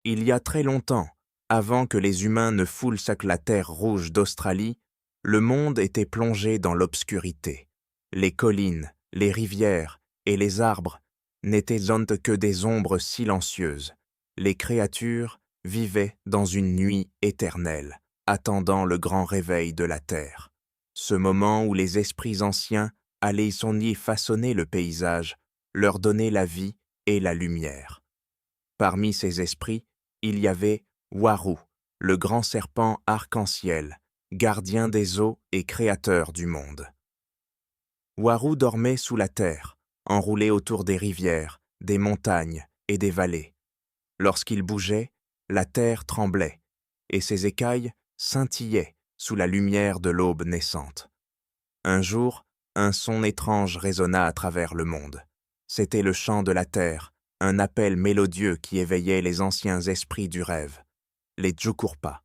Il y a très longtemps, avant que les humains ne foulent la terre rouge d'Australie, le monde était plongé dans l'obscurité. Les collines, les rivières et les arbres n'étaient que des ombres silencieuses. Les créatures vivaient dans une nuit éternelle, attendant le grand réveil de la terre. Ce moment où les esprits anciens allaient soigner façonner le paysage, leur donner la vie et la lumière. Parmi ces esprits, il y avait Waru, le grand serpent arc-en-ciel, gardien des eaux et créateur du monde. Waru dormait sous la terre, enroulé autour des rivières, des montagnes et des vallées. Lorsqu'il bougeait, la terre tremblait, et ses écailles scintillaient sous la lumière de l'aube naissante. Un jour, un son étrange résonna à travers le monde. C'était le chant de la terre, un appel mélodieux qui éveillait les anciens esprits du rêve, les Jukurpa.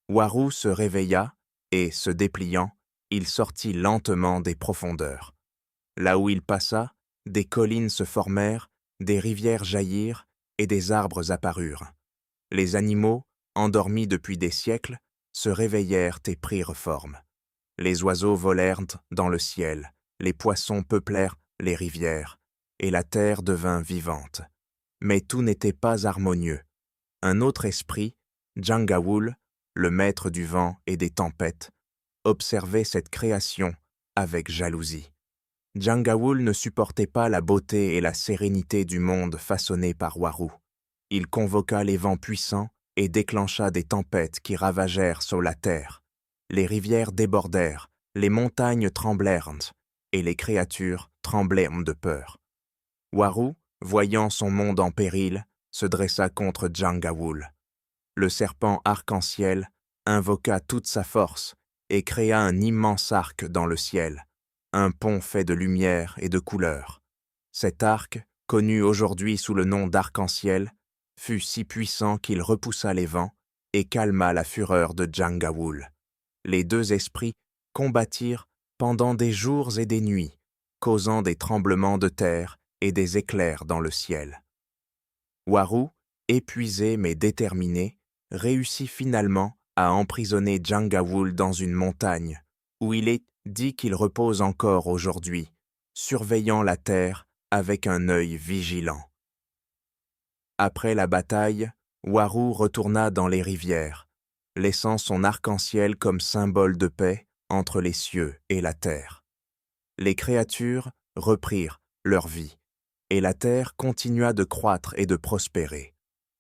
Waru se réveilla et, se dépliant, il sortit lentement des profondeurs. Là où il passa, des collines se formèrent, des rivières jaillirent et des arbres apparurent. Les animaux, endormis depuis des siècles, se réveillèrent et prirent forme. Les oiseaux volèrent dans le ciel, les poissons peuplèrent les rivières, et la terre devint vivante. Mais tout n'était pas harmonieux. Un autre esprit, Jangawul, le maître du vent et des tempêtes, observait cette création avec jalousie. Jangawul ne supportait pas la beauté et la sérénité du monde façonné par Waru. Il convoqua les vents puissants et déclencha des tempêtes qui ravagèrent sur la terre. Les rivières débordèrent, les montagnes tremblèrent, et les créatures tremblèrent de peur. Waru, voyant son monde en péril, se dressa contre Jangawul. Le serpent arc-en-ciel invoqua toute sa force et créa un immense arc dans le ciel, un pont fait de lumière et de couleurs. Cet arc, connu aujourd'hui sous le nom d'arc-en-ciel, fut si puissant qu'il repoussa les vents et calma la fureur de Jangawul. Les deux esprits combattirent pendant des jours et des nuits, causant des tremblements de terre et des éclairs dans le ciel. Waru, épuisé mais déterminé, réussit finalement à emprisonner Jangawul dans une montagne, où il est dit qu'il repose encore aujourd'hui, surveillant la terre avec un œil vigilant. Après la bataille, Waru retourna dans les rivières, laissant son arc-en-ciel comme symbole de paix entre les cieux et la terre. Les créatures reprirent leur vie, et la terre continua de croître et de prospérer.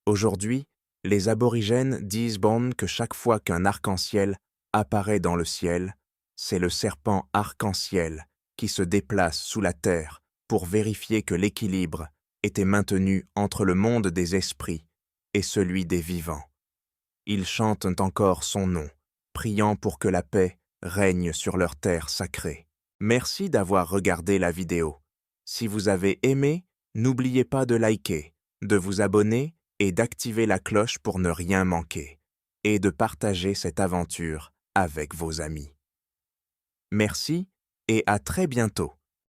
Aujourd'hui, les aborigènes disent que chaque fois qu'un arc-en-ciel apparaît dans le ciel, c'est le serpent arc-en-ciel qui se déplace sous la terre pour vérifier que l'équilibre était maintenu entre le monde des esprits et celui des vivants. Ils chantent encore son nom, priant pour que la paix règne sur leur terre sacrée. Merci d'avoir regardé la vidéo. Si vous avez aimé, n'oubliez pas de liker, de vous abonner et d'activer la cloche pour ne rien manquer, et de partager cette aventure avec vos amis. Merci et à très bientôt.